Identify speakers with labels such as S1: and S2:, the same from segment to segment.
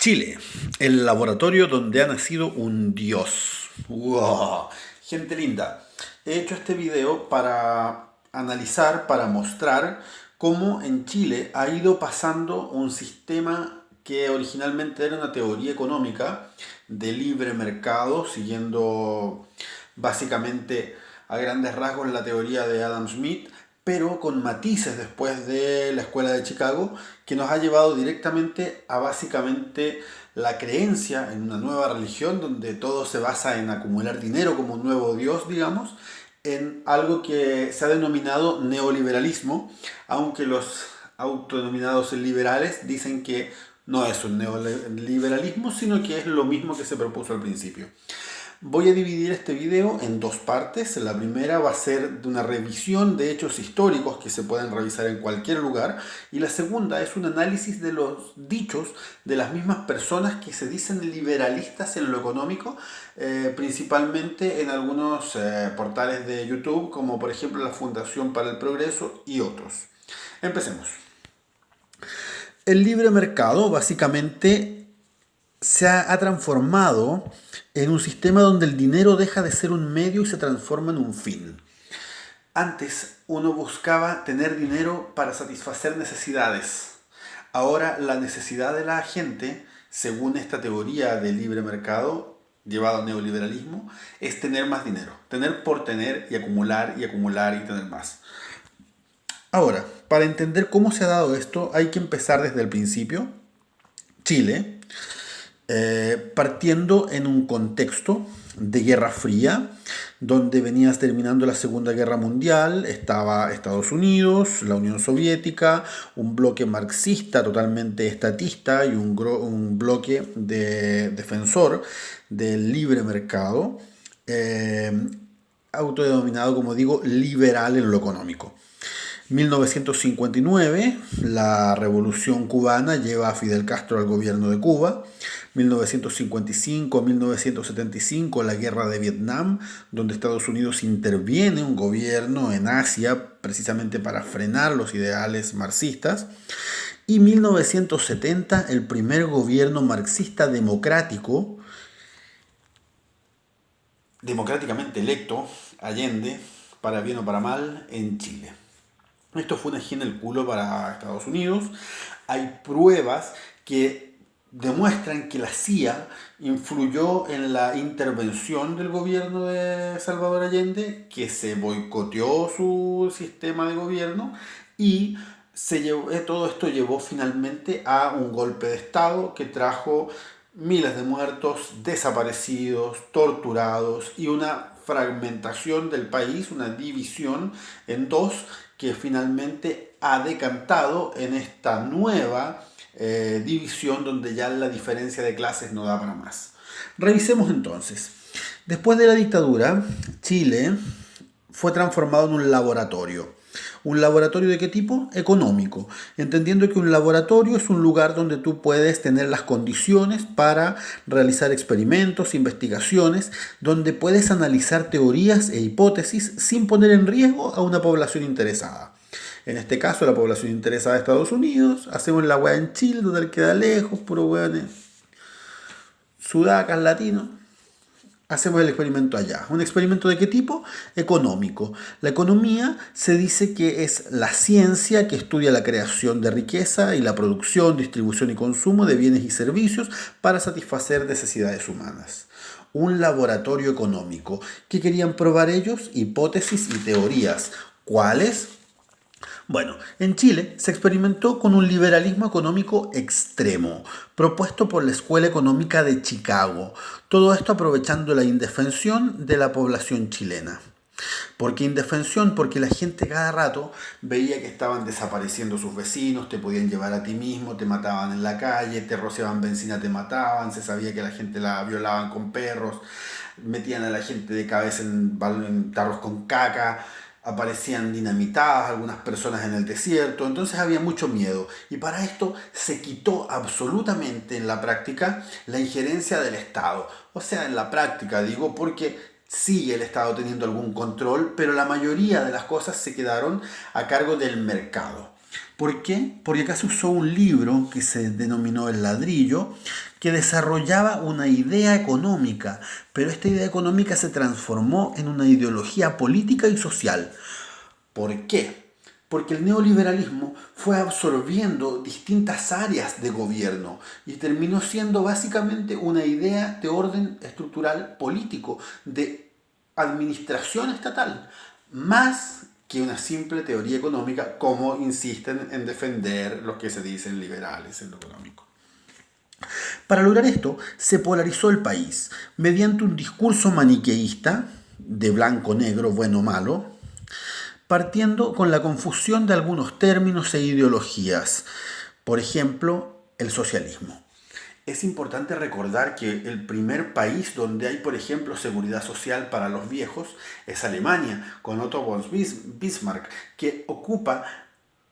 S1: Chile, el laboratorio donde ha nacido un dios. ¡Wow! Gente linda, he hecho este video para analizar, para mostrar cómo en Chile ha ido pasando un sistema que originalmente era una teoría económica de libre mercado, siguiendo básicamente a grandes rasgos la teoría de Adam Smith, pero con matices después de la escuela de Chicago, que nos ha llevado directamente a básicamente la creencia en una nueva religión donde todo se basa en acumular dinero como un nuevo dios, digamos, en algo que se ha denominado neoliberalismo, aunque los autodenominados liberales dicen que no es un neoliberalismo, sino que es lo mismo que se propuso al principio. Voy a dividir este video en dos partes. La primera va a ser de una revisión de hechos históricos que se pueden revisar en cualquier lugar. Y la segunda es un análisis de los dichos de las mismas personas que se dicen liberalistas en lo económico, principalmente en algunos portales de YouTube, como por ejemplo la Fundación para el Progreso y otros. Empecemos. El libre mercado básicamente ha transformado en un sistema donde el dinero deja de ser un medio y se transforma en un fin. Antes uno buscaba tener dinero para satisfacer necesidades. Ahora la necesidad de la gente, según esta teoría del libre mercado llevado al neoliberalismo, es tener más dinero. Tener por tener y acumular y acumular y tener más. Ahora, para entender cómo se ha dado esto, hay que empezar desde el principio. Chile, partiendo en un contexto de Guerra Fría, donde venías terminando la Segunda Guerra Mundial, estaba Estados Unidos, la Unión Soviética, un bloque marxista totalmente estatista y un bloque de defensor del libre mercado, autodenominado, como digo, liberal en lo económico. 1959, la Revolución Cubana lleva a Fidel Castro al gobierno de Cuba. 1955-1975, la Guerra de Vietnam, donde Estados Unidos interviene un gobierno en Asia precisamente para frenar los ideales marxistas. Y 1970, el primer gobierno marxista democráticamente electo, Allende, para bien o para mal, en Chile. Esto fue una hiena en el culo para Estados Unidos. Hay pruebas que demuestran que la CIA influyó en la intervención del gobierno de Salvador Allende, que se boicoteó su sistema de gobierno y todo esto llevó finalmente a un golpe de Estado que trajo miles de muertos, desaparecidos, torturados y una fragmentación del país, una división en dos que finalmente ha decantado en esta nueva división donde ya la diferencia de clases no da para más. Revisemos entonces. Después de la dictadura, Chile fue transformado en un laboratorio. ¿Un laboratorio de qué tipo? Económico. Entendiendo que un laboratorio es un lugar donde tú puedes tener las condiciones para realizar experimentos, investigaciones, donde puedes analizar teorías e hipótesis sin poner en riesgo a una población interesada. En este caso, la población interesada de Estados Unidos. Hacemos la weá en Chile, total queda lejos, puro weones sudacas latinos. Hacemos el experimento allá. ¿Un experimento de qué tipo? Económico. La economía se dice que es la ciencia que estudia la creación de riqueza y la producción, distribución y consumo de bienes y servicios para satisfacer necesidades humanas. Un laboratorio económico. ¿Qué querían probar ellos? Hipótesis y teorías. ¿Cuáles? Bueno, en Chile se experimentó con un liberalismo económico extremo, propuesto por la Escuela Económica de Chicago. Todo esto aprovechando la indefensión de la población chilena. ¿Por qué indefensión? Porque la gente cada rato veía que estaban desapareciendo sus vecinos, te podían llevar a ti mismo, te mataban en la calle, te rociaban benzina, te mataban, se sabía que la gente la violaban con perros, metían a la gente de cabeza en tarros con caca, aparecían dinamitadas algunas personas en el desierto, entonces había mucho miedo. Y para esto se quitó absolutamente en la práctica la injerencia del Estado. O sea, en la práctica digo, porque sigue el Estado teniendo algún control, pero la mayoría de las cosas se quedaron a cargo del mercado. ¿Por qué? Porque acá se usó un libro que se denominó El ladrillo, que desarrollaba una idea económica, pero esta idea económica se transformó en una ideología política y social. ¿Por qué? Porque el neoliberalismo fue absorbiendo distintas áreas de gobierno y terminó siendo básicamente una idea de orden estructural político, de administración estatal, más que una simple teoría económica, como insisten en defender los que se dicen liberales en lo económico. Para lograr esto, se polarizó el país mediante un discurso maniqueísta, de blanco-negro, bueno-malo, partiendo con la confusión de algunos términos e ideologías. Por ejemplo, el socialismo. Es importante recordar que el primer país donde hay, por ejemplo, seguridad social para los viejos es Alemania, con Otto von Bismarck, que ocupa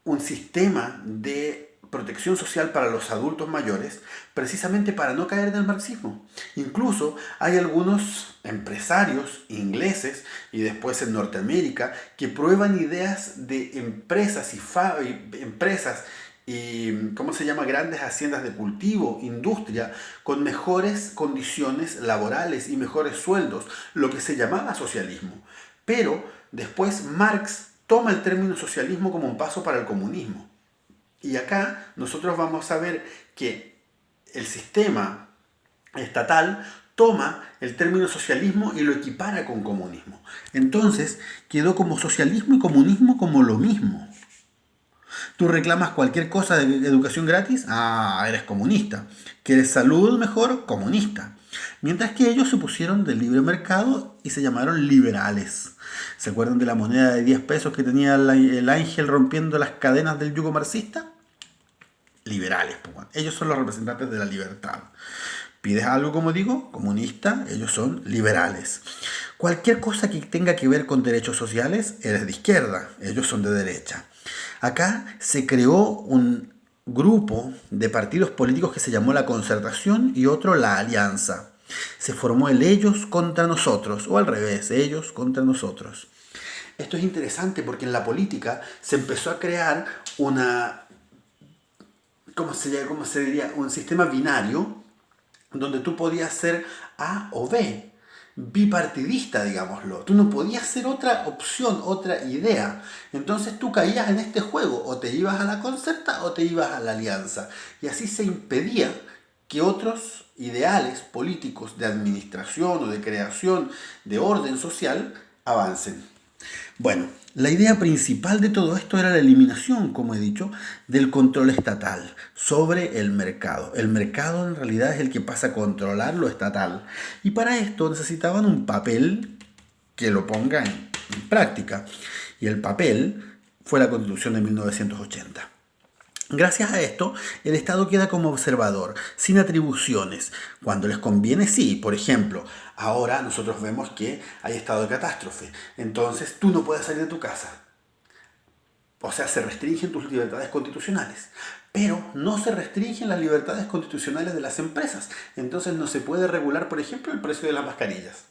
S1: un sistema de protección social para los adultos mayores, precisamente para no caer en el marxismo. Incluso hay algunos empresarios ingleses y después en Norteamérica que prueban ideas de empresas y ¿cómo se llama? Grandes haciendas de cultivo, industria, con mejores condiciones laborales y mejores sueldos, lo que se llamaba socialismo. Pero después Marx toma el término socialismo como un paso para el comunismo. Y acá nosotros vamos a ver que el sistema estatal toma el término socialismo y lo equipara con comunismo. Entonces quedó como socialismo y comunismo como lo mismo. Tú reclamas cualquier cosa de educación gratis, eres comunista. ¿Quieres salud mejor? Comunista. Mientras que ellos se pusieron del libre mercado y se llamaron liberales. ¿Se acuerdan de la moneda de 10 pesos que tenía el ángel rompiendo las cadenas del yugo marxista? Liberales, pues. Ellos son los representantes de la libertad. Pides algo, como digo, comunista, ellos son liberales. Cualquier cosa que tenga que ver con derechos sociales, eres de izquierda, ellos son de derecha. Acá se creó un grupo de partidos políticos que se llamó la Concertación y otro la Alianza. Se formó el ellos contra nosotros, o al revés, ellos contra nosotros. Esto es interesante porque en la política se empezó a crear ¿cómo se diría? Un sistema binario donde tú podías ser A o B, bipartidista, digámoslo. Tú no podías ser otra opción, otra idea. Entonces tú caías en este juego, o te ibas a la Concerta o te ibas a la Alianza. Y así se impedía que otros ideales políticos de administración o de creación de orden social avancen. Bueno, la idea principal de todo esto era la eliminación, como he dicho, del control estatal sobre el mercado. El mercado en realidad es el que pasa a controlar lo estatal. Y para esto necesitaban un papel que lo ponga en práctica. Y el papel fue la Constitución de 1980. Gracias a esto, el Estado queda como observador, sin atribuciones. Cuando les conviene, sí. Por ejemplo, ahora nosotros vemos que hay estado de catástrofe. Entonces, tú no puedes salir de tu casa. O sea, se restringen tus libertades constitucionales. Pero no se restringen las libertades constitucionales de las empresas. Entonces, no se puede regular, por ejemplo, el precio de las mascarillas.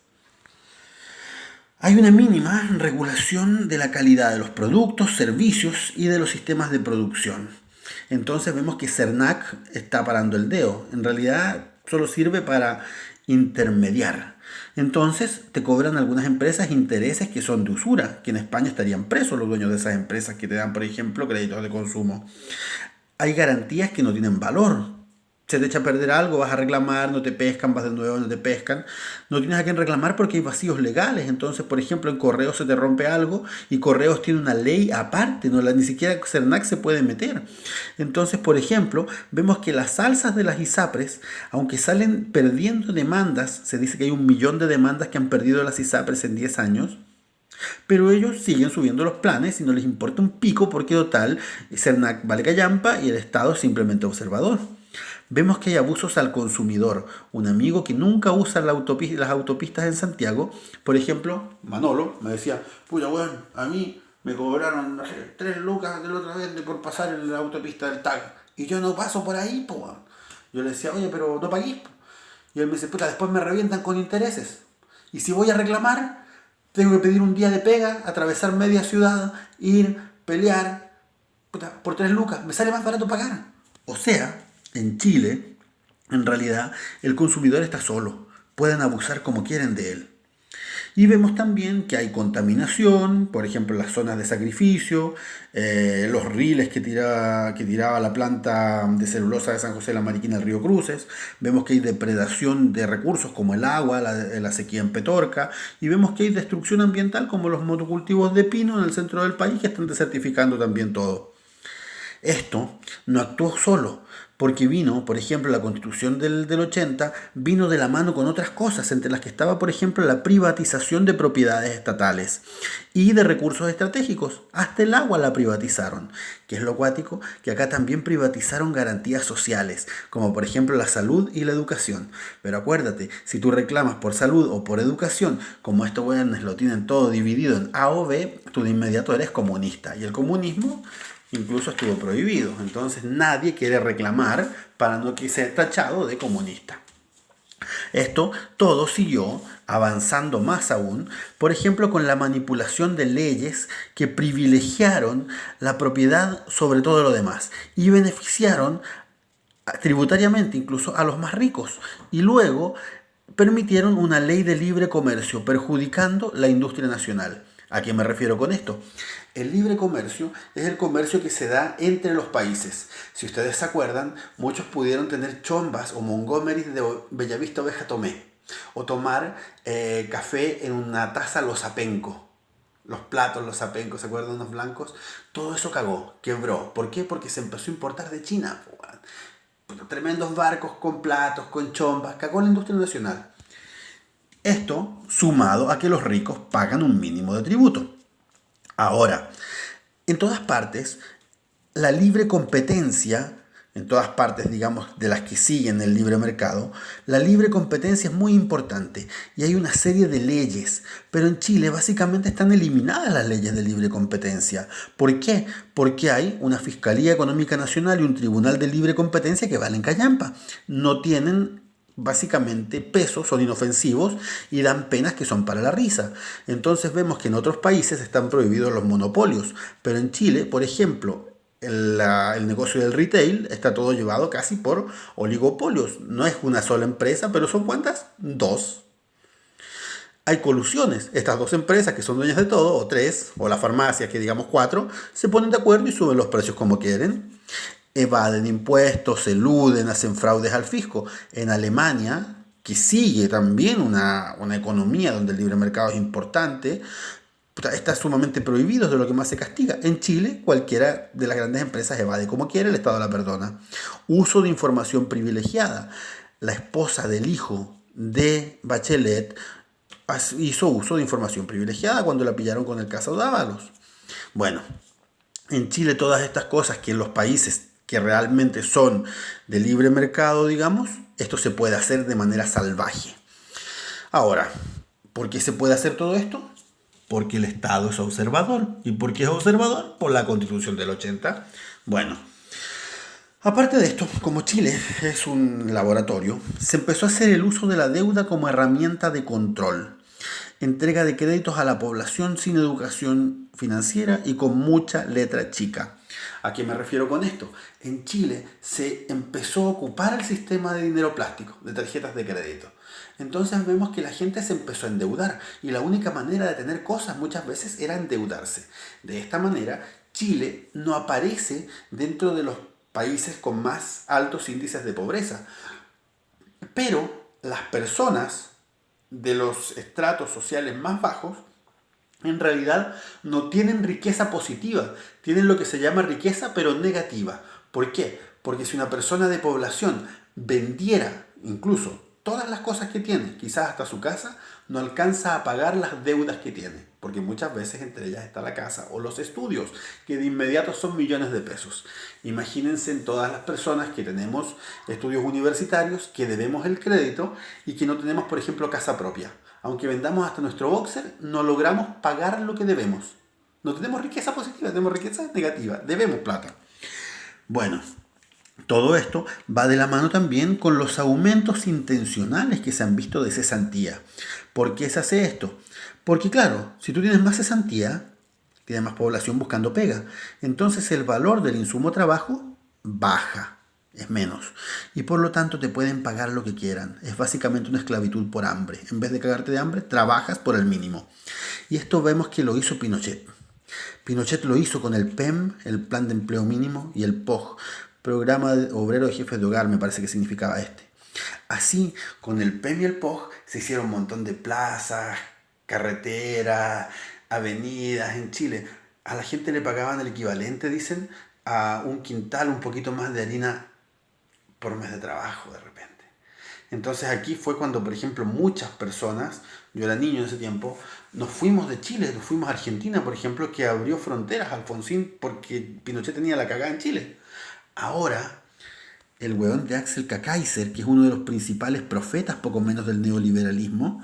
S1: Hay una mínima regulación de la calidad de los productos, servicios y de los sistemas de producción. Entonces vemos que CERNAC está parando el dedo. En realidad solo sirve para intermediar. Entonces te cobran algunas empresas intereses que son de usura, que en España estarían presos los dueños de esas empresas que te dan, por ejemplo, créditos de consumo. Hay garantías que no tienen valor. Se te echa a perder algo, vas a reclamar, no te pescan, vas de nuevo, no te pescan. No tienes a quién reclamar porque hay vacíos legales. Entonces, por ejemplo, en Correos se te rompe algo y Correos tiene una ley aparte, ni siquiera CERNAC se puede meter. Entonces, por ejemplo, vemos que las alzas de las ISAPRES, aunque salen perdiendo demandas, se dice que hay 1 millón de demandas que han perdido las ISAPRES en 10 años, pero ellos siguen subiendo los planes y no les importa un pico porque total, CERNAC vale callampa y el Estado es simplemente observador. Vemos que hay abusos al consumidor. Un amigo que nunca usa las autopistas en Santiago, por ejemplo, Manolo, me decía, puya, bueno, a mí me cobraron, no sé, 3 lucas de la otra vez por pasar en la autopista del TAG. Y yo no paso por ahí, pues. Yo le decía, oye, pero no paguís. Y él me dice, puta, después me revientan con intereses. Y si voy a reclamar, tengo que pedir un día de pega, atravesar media ciudad, ir, pelear. puta, por 3 lucas, me sale más barato pagar. O sea, en Chile, en realidad, el consumidor está solo. Pueden abusar como quieren de él. Y vemos también que hay contaminación, por ejemplo, en las zonas de sacrificio, los riles que tiraba la planta de celulosa de San José de la Mariquina al río Cruces. Vemos que hay depredación de recursos como el agua, la sequía en Petorca. Y vemos que hay destrucción ambiental como los monocultivos de pino en el centro del país que están desertificando también todo. Esto no actuó solo, porque vino, por ejemplo, la constitución del 80, vino de la mano con otras cosas, entre las que estaba, por ejemplo, la privatización de propiedades estatales y de recursos estratégicos. Hasta el agua la privatizaron, que es lo cuático, que acá también privatizaron garantías sociales, como por ejemplo la salud y la educación. Pero acuérdate, si tú reclamas por salud o por educación, como estos weones lo tienen todo dividido en A o B, tú de inmediato eres comunista. Y el comunismo incluso estuvo prohibido. Entonces nadie quiere reclamar para no ser tachado de comunista. Esto todo siguió avanzando más aún, por ejemplo, con la manipulación de leyes que privilegiaron la propiedad sobre todo lo demás y beneficiaron tributariamente incluso a los más ricos. Y luego permitieron una ley de libre comercio, perjudicando la industria nacional. ¿A qué me refiero con esto? El libre comercio es el comercio que se da entre los países. Si ustedes se acuerdan, muchos pudieron tener chombas o Montgomery de Bellavista Oveja Tomé. O tomar café en una taza Losapenco. Los platos Losapenco, ¿se acuerdan los blancos? Todo eso cagó, quebró. ¿Por qué? Porque se empezó a importar de China. Tremendos barcos con platos, con chombas. Cagó la industria nacional. Esto sumado a que los ricos pagan un mínimo de tributo. Ahora, en todas partes, la libre competencia, en todas partes, digamos, de las que siguen el libre mercado, la libre competencia es muy importante y hay una serie de leyes, pero en Chile básicamente están eliminadas las leyes de libre competencia. ¿Por qué? Porque hay una Fiscalía Económica Nacional y un Tribunal de Libre Competencia que valen callampa. No tienen básicamente peso, son inofensivos y dan penas que son para la risa. Entonces vemos que en otros países están prohibidos los monopolios, pero en Chile, por ejemplo, el negocio del retail está todo llevado casi por oligopolios. No es una sola empresa, pero ¿son cuántas? 2. Hay colusiones. Estas 2 empresas que son dueñas de todo, o 3, o las farmacias que digamos 4, se ponen de acuerdo y suben los precios como quieren. Evaden impuestos, eluden, hacen fraudes al fisco. En Alemania, que sigue también una economía donde el libre mercado es importante, está sumamente prohibido, es de lo que más se castiga. En Chile, cualquiera de las grandes empresas evade como quiere, el Estado la perdona. Uso de información privilegiada. La esposa del hijo de Bachelet hizo uso de información privilegiada cuando la pillaron con el caso de Ábalos. Bueno, en Chile todas estas cosas que en los países que realmente son de libre mercado, digamos, esto se puede hacer de manera salvaje. Ahora, ¿por qué se puede hacer todo esto? Porque el Estado es observador. ¿Y por qué es observador? Por la Constitución del 80. Bueno, aparte de esto, como Chile es un laboratorio, se empezó a hacer el uso de la deuda como herramienta de control. Entrega de créditos a la población sin educación financiera y con mucha letra chica. ¿A qué me refiero con esto? En Chile se empezó a ocupar el sistema de dinero plástico, de tarjetas de crédito. Entonces vemos que la gente se empezó a endeudar y la única manera de tener cosas muchas veces era endeudarse. De esta manera, Chile no aparece dentro de los países con más altos índices de pobreza. Pero las personas de los estratos sociales más bajos en realidad no tienen riqueza positiva, tienen lo que se llama riqueza pero negativa. ¿Por qué? Porque si una persona de población vendiera incluso todas las cosas que tiene, quizás hasta su casa, no alcanza a pagar las deudas que tiene, porque muchas veces entre ellas está la casa o los estudios, que de inmediato son millones de pesos. Imagínense en todas las personas que tenemos estudios universitarios, que debemos el crédito y que no tenemos, por ejemplo, casa propia. Aunque vendamos hasta nuestro boxer, no logramos pagar lo que debemos. No tenemos riqueza positiva, tenemos riqueza negativa, debemos plata. Bueno, todo esto va de la mano también con los aumentos intencionales que se han visto de cesantía. ¿Por qué se hace esto? Porque claro, si tú tienes más cesantía, tiene más población buscando pega. Entonces el valor del insumo trabajo baja, es menos. Y por lo tanto te pueden pagar lo que quieran. Es básicamente una esclavitud por hambre. En vez de cagarte de hambre, trabajas por el mínimo. Y esto vemos que lo hizo Pinochet. Pinochet lo hizo con el PEM, el Plan de Empleo Mínimo, y el POG, Programa Obrero de Jefes de Hogar, me parece que significaba este. Así, con el PEM y el POG se hicieron un montón de plazas, carreteras, avenidas en Chile. A la gente le pagaban el equivalente, dicen, a un quintal, un poquito más de harina por mes de trabajo de repente. Entonces aquí fue cuando, por ejemplo, muchas personas, yo era niño en ese tiempo, nos fuimos de Chile, nos fuimos a Argentina, por ejemplo, que abrió fronteras Alfonsín porque Pinochet tenía la cagada en Chile. Ahora, el hueón de Axel Kaiser, que es uno de los principales profetas, poco menos del neoliberalismo,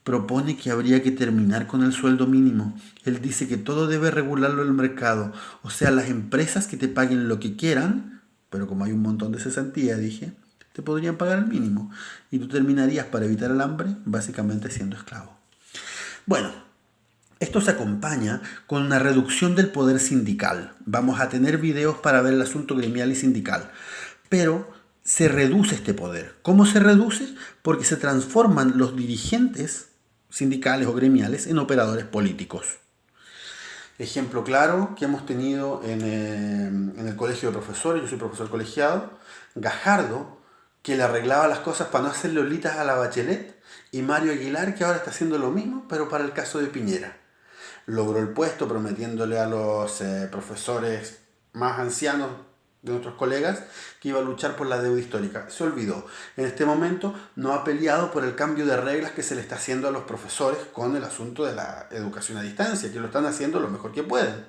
S1: propone que habría que terminar con el sueldo mínimo. Él dice que todo debe regularlo el mercado, o sea, las empresas que te paguen lo que quieran, pero como hay un montón de cesantía, dije, te podrían pagar el mínimo. Y tú terminarías, para evitar el hambre, básicamente siendo esclavo. Bueno, esto se acompaña con una reducción del poder sindical. Vamos a tener videos para ver el asunto gremial y sindical. Pero se reduce este poder. ¿Cómo se reduce? Porque se transforman los dirigentes sindicales o gremiales en operadores políticos. Ejemplo claro que hemos tenido en el colegio de profesores, yo soy profesor colegiado, Gajardo, que le arreglaba las cosas para no hacer lolitas a la Bachelet, y Mario Aguilar, que ahora está haciendo lo mismo, pero para el caso de Piñera. Logró el puesto prometiéndole a los profesores más ancianos de nuestros colegas que iba a luchar por la deuda histórica. Se olvidó. En este momento no ha peleado por el cambio de reglas que se le está haciendo a los profesores con el asunto de la educación a distancia, que lo están haciendo lo mejor que pueden.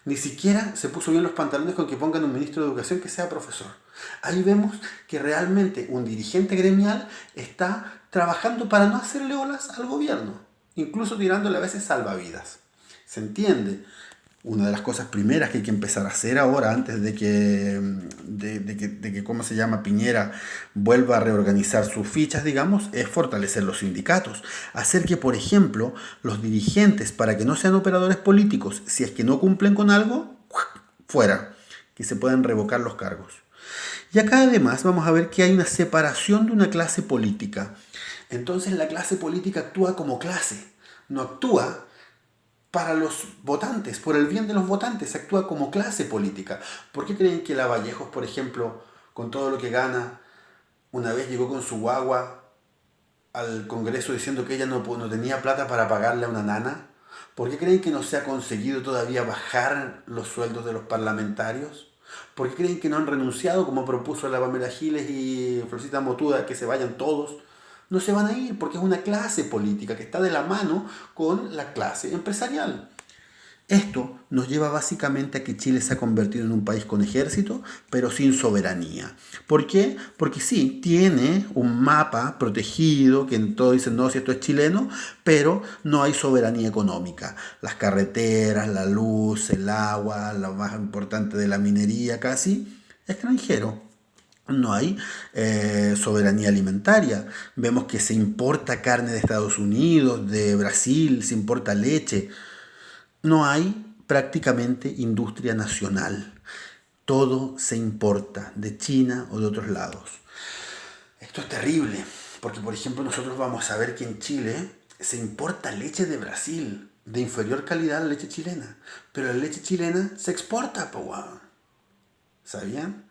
S1: Ni siquiera se puso bien los pantalones con que pongan un ministro de educación que sea profesor. Ahí vemos que realmente un dirigente gremial está trabajando para no hacerle olas al gobierno, incluso tirándole a veces salvavidas. ¿Se entiende? Una de las cosas primeras que hay que empezar a hacer ahora, antes de que ¿cómo se llama? Piñera vuelva a reorganizar sus fichas, digamos, es fortalecer los sindicatos. Hacer que, por ejemplo, los dirigentes, para que no sean operadores políticos, si es que no cumplen con algo, fuera, que se puedan revocar los cargos. Y acá además vamos a ver que hay una separación de una clase política. Entonces la clase política actúa como clase, no actúa para los votantes, por el bien de los votantes, actúa como clase política. ¿Por qué creen que Lavallejos, por ejemplo, con todo lo que gana, una vez llegó con su guagua al Congreso diciendo que ella no tenía plata para pagarle a una nana? ¿Por qué creen que no se ha conseguido todavía bajar los sueldos de los parlamentarios? ¿Por qué creen que no han renunciado, como propuso la Pamela Giles y Florcita Motuda, que se vayan todos? No se van a ir porque es una clase política que está de la mano con la clase empresarial. Esto nos lleva básicamente a que Chile se ha convertido en un país con ejército, pero sin soberanía. ¿Por qué? Porque sí, tiene un mapa protegido, que todos dicen, no, si esto es chileno, pero no hay soberanía económica. Las carreteras, la luz, el agua, lo más importante de la minería casi, extranjero. No hay soberanía alimentaria. Vemos que se importa carne de Estados Unidos, de Brasil, se importa leche. No hay prácticamente industria nacional. Todo se importa de China o de otros lados. Esto es terrible, porque por ejemplo nosotros vamos a ver que en Chile se importa leche de Brasil, de inferior calidad a la leche chilena. Pero la leche chilena se exporta, ¿sabían?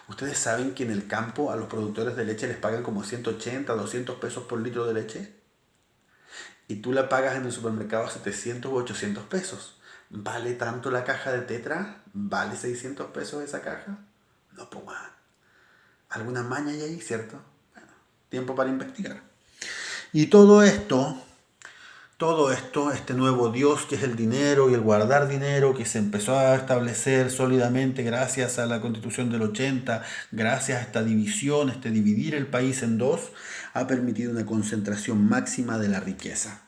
S1: ¿Ustedes saben que en el campo a los productores de leche les pagan como 180, 200 pesos por litro de leche? Y tú la pagas en el supermercado a 700 u 800 pesos. ¿Vale tanto la caja de Tetra? ¿Vale 600 pesos esa caja? No, pues, alguna maña hay ahí, ¿cierto? Bueno, tiempo para investigar. Y todo esto, este nuevo Dios que es el dinero y el guardar dinero que se empezó a establecer sólidamente gracias a la Constitución del 80, gracias a esta división, este dividir el país en dos, ha permitido una concentración máxima de la riqueza.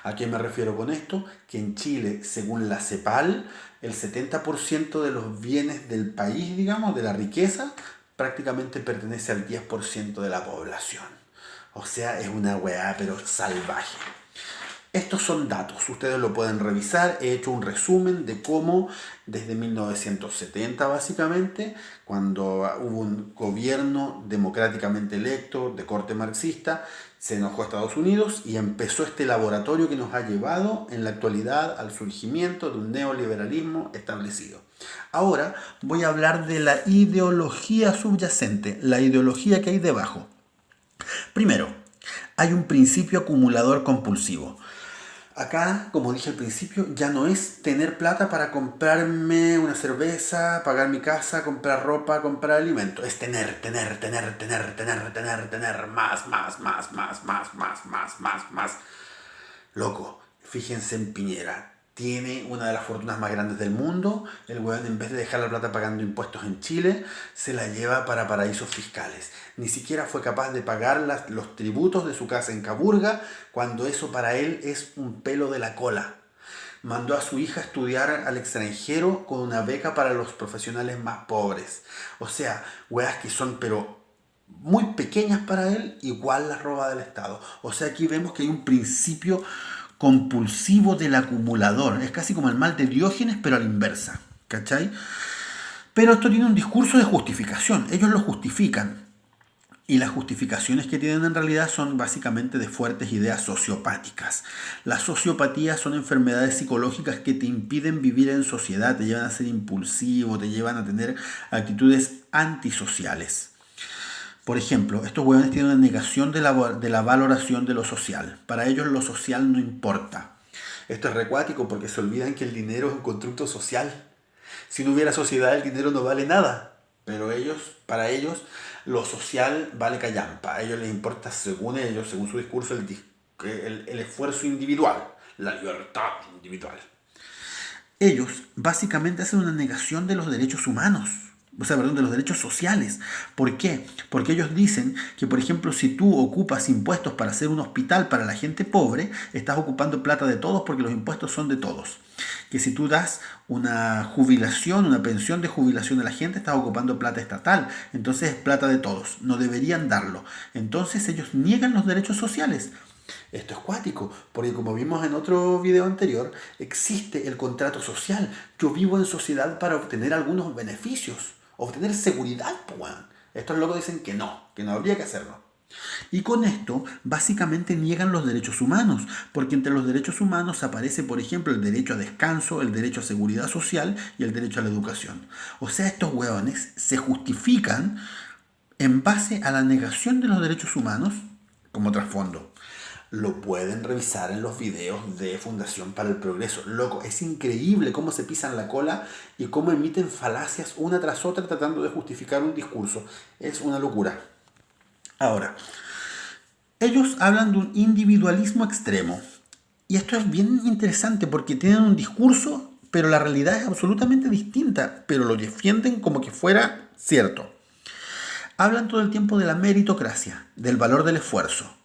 S1: ¿A qué me refiero con esto? Que en Chile, según la CEPAL, el 70% de los bienes del país, digamos, de la riqueza, prácticamente pertenece al 10% de la población. O sea, es una weá, pero salvaje. Estos son datos, ustedes lo pueden revisar. He hecho un resumen de cómo desde 1970 básicamente, cuando hubo un gobierno democráticamente electo de corte marxista, se enojó Estados Unidos y empezó este laboratorio que nos ha llevado en la actualidad al surgimiento de un neoliberalismo establecido. Ahora voy a hablar de la ideología subyacente, la ideología que hay debajo. Primero, hay un principio acumulador compulsivo. Acá, como dije al principio, ya no es tener plata para comprarme una cerveza, pagar mi casa, comprar ropa, comprar alimento. Es tener, más. Loco, fíjense en Piñera. Tiene una de las fortunas más grandes del mundo. El weón, en vez de dejar la plata pagando impuestos en Chile, se la lleva para paraísos fiscales. Ni siquiera fue capaz de pagar los tributos de su casa en Caburga, cuando eso para él es un pelo de la cola. Mandó a su hija a estudiar al extranjero con una beca para los profesionales más pobres. O sea, weas que son pero muy pequeñas para él, igual las roba del Estado. O sea, aquí vemos que hay un principio compulsivo del acumulador. Es casi como el mal de Diógenes, pero a la inversa. ¿Cachai? Pero esto tiene un discurso de justificación. Ellos lo justifican. Y las justificaciones que tienen en realidad son básicamente de fuertes ideas sociopáticas. Las sociopatías son enfermedades psicológicas que te impiden vivir en sociedad, te llevan a ser impulsivo, te llevan a tener actitudes antisociales. Por ejemplo, estos hueones tienen una negación de la valoración de lo social. Para ellos lo social no importa. Esto es recuático porque se olvidan que el dinero es un constructo social. Si no hubiera sociedad, el dinero no vale nada. Pero para ellos, lo social vale callampa. A ellos les importa, según ellos, según su discurso, el esfuerzo individual, la libertad individual. Ellos básicamente hacen una negación de los derechos humanos. De los derechos sociales. ¿Por qué? Porque ellos dicen que, por ejemplo, si tú ocupas impuestos para hacer un hospital para la gente pobre, estás ocupando plata de todos porque los impuestos son de todos. Que si tú das una jubilación, una pensión de jubilación a la gente, estás ocupando plata estatal. Entonces es plata de todos. No deberían darlo. Entonces ellos niegan los derechos sociales. Esto es cuático, porque como vimos en otro video anterior, existe el contrato social. Yo vivo en sociedad para obtener algunos beneficios, obtener seguridad, pues. Estos locos dicen que no habría que hacerlo. Y con esto, básicamente niegan los derechos humanos, porque entre los derechos humanos aparece, por ejemplo, el derecho a descanso, el derecho a seguridad social y el derecho a la educación. O sea, estos hueones se justifican en base a la negación de los derechos humanos como trasfondo. Lo pueden revisar en los videos de Fundación para el Progreso. Loco, es increíble cómo se pisan la cola y cómo emiten falacias una tras otra tratando de justificar un discurso. Es una locura. Ahora, ellos hablan de un individualismo extremo. Y esto es bien interesante porque tienen un discurso, pero la realidad es absolutamente distinta, pero lo defienden como que fuera cierto. Hablan todo el tiempo de la meritocracia, del valor del esfuerzo.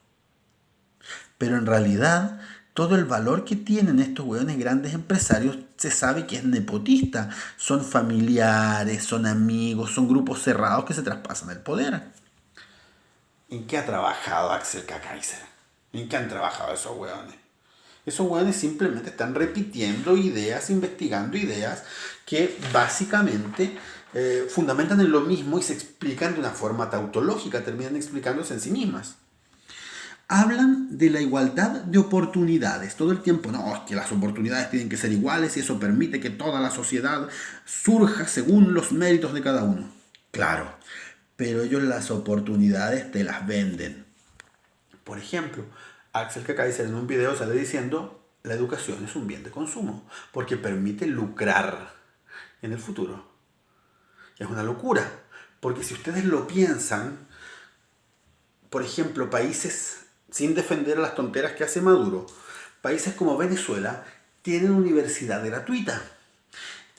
S1: Pero en realidad, todo el valor que tienen estos hueones grandes empresarios se sabe que es nepotista. Son familiares, son amigos, son grupos cerrados que se traspasan el poder. ¿En qué ha trabajado Axel Kaiser? ¿En qué han trabajado esos hueones? Esos hueones simplemente están repitiendo ideas, investigando ideas que básicamente fundamentan en lo mismo y se explican de una forma tautológica, terminan explicándose en sí mismas. Hablan de la igualdad de oportunidades todo el tiempo. No, es que las oportunidades tienen que ser iguales y eso permite que toda la sociedad surja según los méritos de cada uno. Claro, pero ellos las oportunidades te las venden. Por ejemplo, Axel Kaiser en un video sale diciendo: la educación es un bien de consumo porque permite lucrar en el futuro. Es una locura, porque si ustedes lo piensan, por ejemplo, países, sin defender las tonteras que hace Maduro, países como Venezuela tienen universidad gratuita.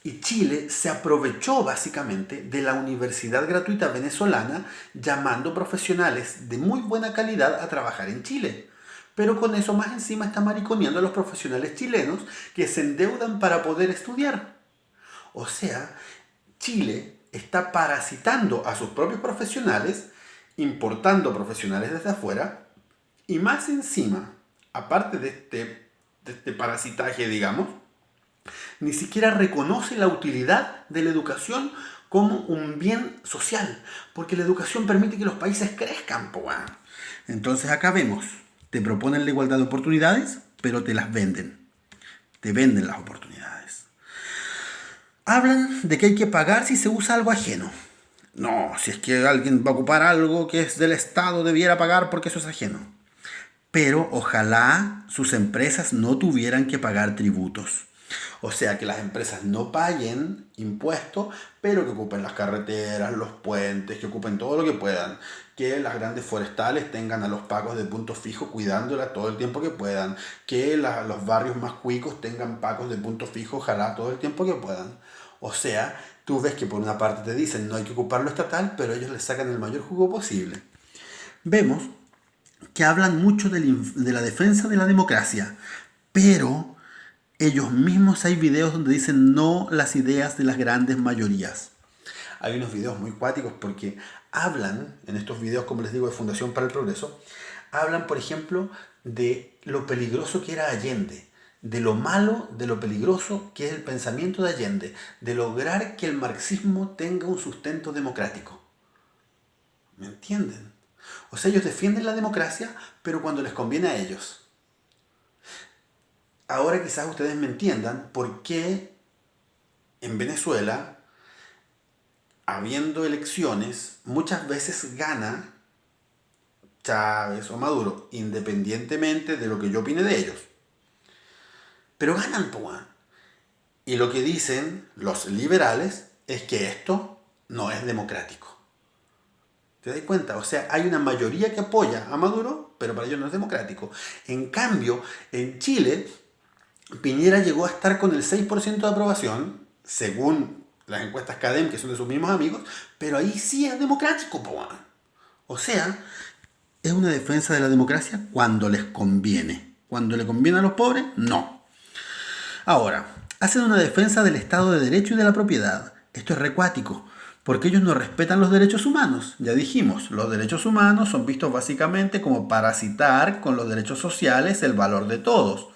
S1: Y Chile se aprovechó básicamente de la universidad gratuita venezolana, llamando profesionales de muy buena calidad a trabajar en Chile. Pero con eso más encima está mariconeando a los profesionales chilenos que se endeudan para poder estudiar. O sea, Chile está parasitando a sus propios profesionales, importando profesionales desde afuera, y más encima, aparte de este este parasitaje, digamos, ni siquiera reconoce la utilidad de la educación como un bien social, porque la educación permite que los países crezcan, po, weón. Entonces acá vemos, te proponen la igualdad de oportunidades, pero te las venden. Te venden las oportunidades. Hablan de que hay que pagar si se usa algo ajeno. No, si es que alguien va a ocupar algo que es del Estado, debiera pagar porque eso es ajeno. Pero ojalá sus empresas no tuvieran que pagar tributos. O sea, que las empresas no paguen impuestos, pero que ocupen las carreteras, los puentes, que ocupen todo lo que puedan. Que las grandes forestales tengan a los pacos de punto fijo cuidándolas todo el tiempo que puedan. Que los barrios más cuicos tengan pacos de punto fijo, ojalá todo el tiempo que puedan. O sea, tú ves que por una parte te dicen no hay que ocupar lo estatal, pero ellos le sacan el mayor jugo posible. Vemos que hablan mucho de la defensa de la democracia, pero ellos mismos hay videos donde dicen no las ideas de las grandes mayorías. Hay unos videos muy cuáticos porque hablan, en estos videos, como les digo, de Fundación para el Progreso, hablan, por ejemplo, de lo peligroso que era Allende, de lo malo, de lo peligroso que es el pensamiento de Allende, de lograr que el marxismo tenga un sustento democrático. ¿Me entienden? O sea, ellos defienden la democracia, pero cuando les conviene a ellos. Ahora quizás ustedes me entiendan por qué en Venezuela, habiendo elecciones, muchas veces gana Chávez o Maduro, independientemente de lo que yo opine de ellos. Pero ganan, pues. Y lo que dicen los liberales es que esto no es democrático. ¿Te das cuenta? O sea, hay una mayoría que apoya a Maduro, pero para ellos no es democrático. En cambio, en Chile, Piñera llegó a estar con el 6% de aprobación, según las encuestas CADEM, que son de sus mismos amigos, pero ahí sí es democrático, po. O sea, es una defensa de la democracia cuando les conviene. Cuando le conviene a los pobres, no. Ahora, hacen una defensa del Estado de Derecho y de la propiedad. Esto es recuático, porque ellos no respetan los derechos humanos. Ya dijimos, los derechos humanos son vistos básicamente como parasitar con los derechos sociales el valor de todos.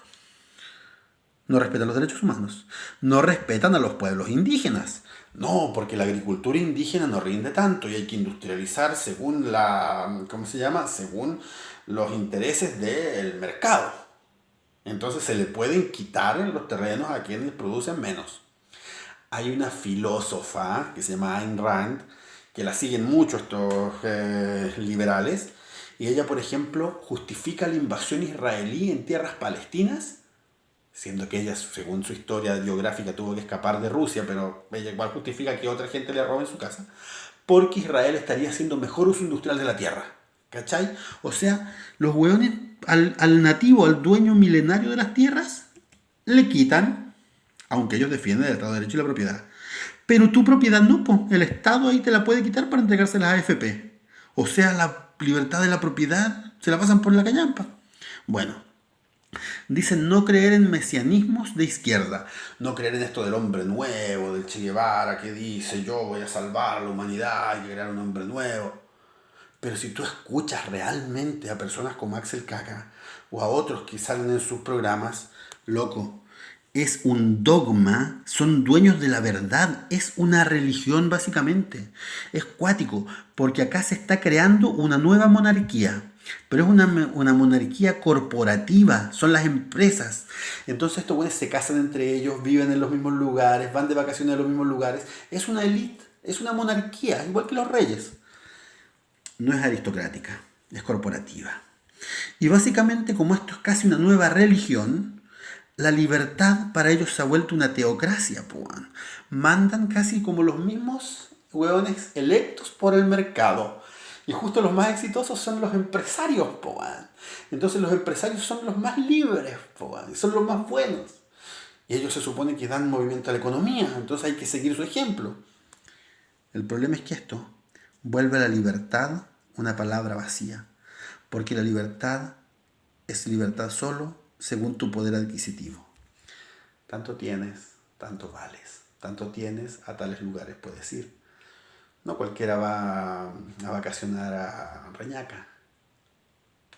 S1: No respetan los derechos humanos. No respetan a los pueblos indígenas. No, porque la agricultura indígena no rinde tanto y hay que industrializar según la, ¿cómo se llama? Según los intereses del mercado. Entonces se le pueden quitar los terrenos a quienes producen menos. Hay una filósofa que se llama Ayn Rand, que la siguen mucho estos liberales, y ella, por ejemplo, justifica la invasión israelí en tierras palestinas, siendo que ella, según su historia biográfica, tuvo que escapar de Rusia, pero ella igual justifica que otra gente le robe en su casa, porque Israel estaría haciendo mejor uso industrial de la tierra. ¿Cachai? O sea, los hueones al nativo, al dueño milenario de las tierras, le quitan, aunque ellos defienden el Estado de Derecho y la propiedad. Pero tu propiedad no, po. El Estado ahí te la puede quitar para entregárselas a AFP. O sea, la libertad de la propiedad se la pasan por la callampa. Bueno, dicen no creer en mesianismos de izquierda, no creer en esto del hombre nuevo, del Che Guevara que dice yo voy a salvar a la humanidad y crear un hombre nuevo. Pero si tú escuchas realmente a personas como Axel Caca o a otros que salen en sus programas, loco, es un dogma, son dueños de la verdad, es una religión básicamente. Es cuático, porque acá se está creando una nueva monarquía, pero es una monarquía corporativa, son las empresas. Entonces estos güeyes se casan entre ellos, viven en los mismos lugares, van de vacaciones a los mismos lugares. Es una élite, es una monarquía, igual que los reyes. No es aristocrática, es corporativa. Y básicamente como esto es casi una nueva religión, la libertad para ellos se ha vuelto una teocracia, puan. Mandan casi como los mismos hueones electos por el mercado. Y justo los más exitosos son los empresarios, puan. Entonces los empresarios son los más libres, puan. Son los más buenos. Y ellos se supone que dan movimiento a la economía. Entonces hay que seguir su ejemplo. El problema es que esto vuelve a la libertad una palabra vacía. Porque la libertad es libertad solo según tu poder adquisitivo. Tanto tienes, tanto vales. Tanto tienes, a tales lugares puedes ir. No cualquiera va a vacacionar a Reñaca.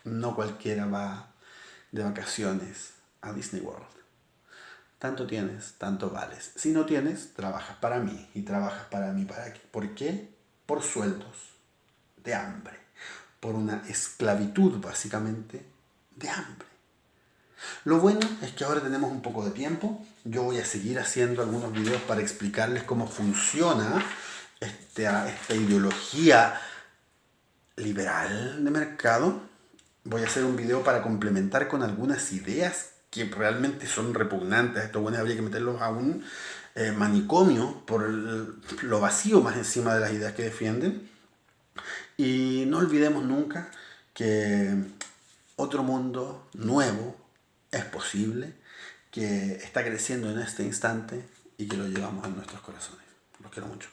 S1: No cualquiera va de vacaciones a Disney World. Tanto tienes, tanto vales. Si no tienes, trabajas para mí. ¿Y trabajas para mí para qué? ¿Por qué? Por sueldos de hambre. Por una esclavitud, básicamente, de hambre. Lo bueno es que ahora tenemos un poco de tiempo. Yo voy a seguir haciendo algunos videos para explicarles cómo funciona esta ideología liberal de mercado. Voy a hacer un video para complementar con algunas ideas que realmente son repugnantes. Estos buenos habría que meterlos a un manicomio por lo vacío más encima de las ideas que defienden. Y no olvidemos nunca que otro mundo nuevo es posible, que está creciendo en este instante y que lo llevamos en nuestros corazones. Los quiero mucho.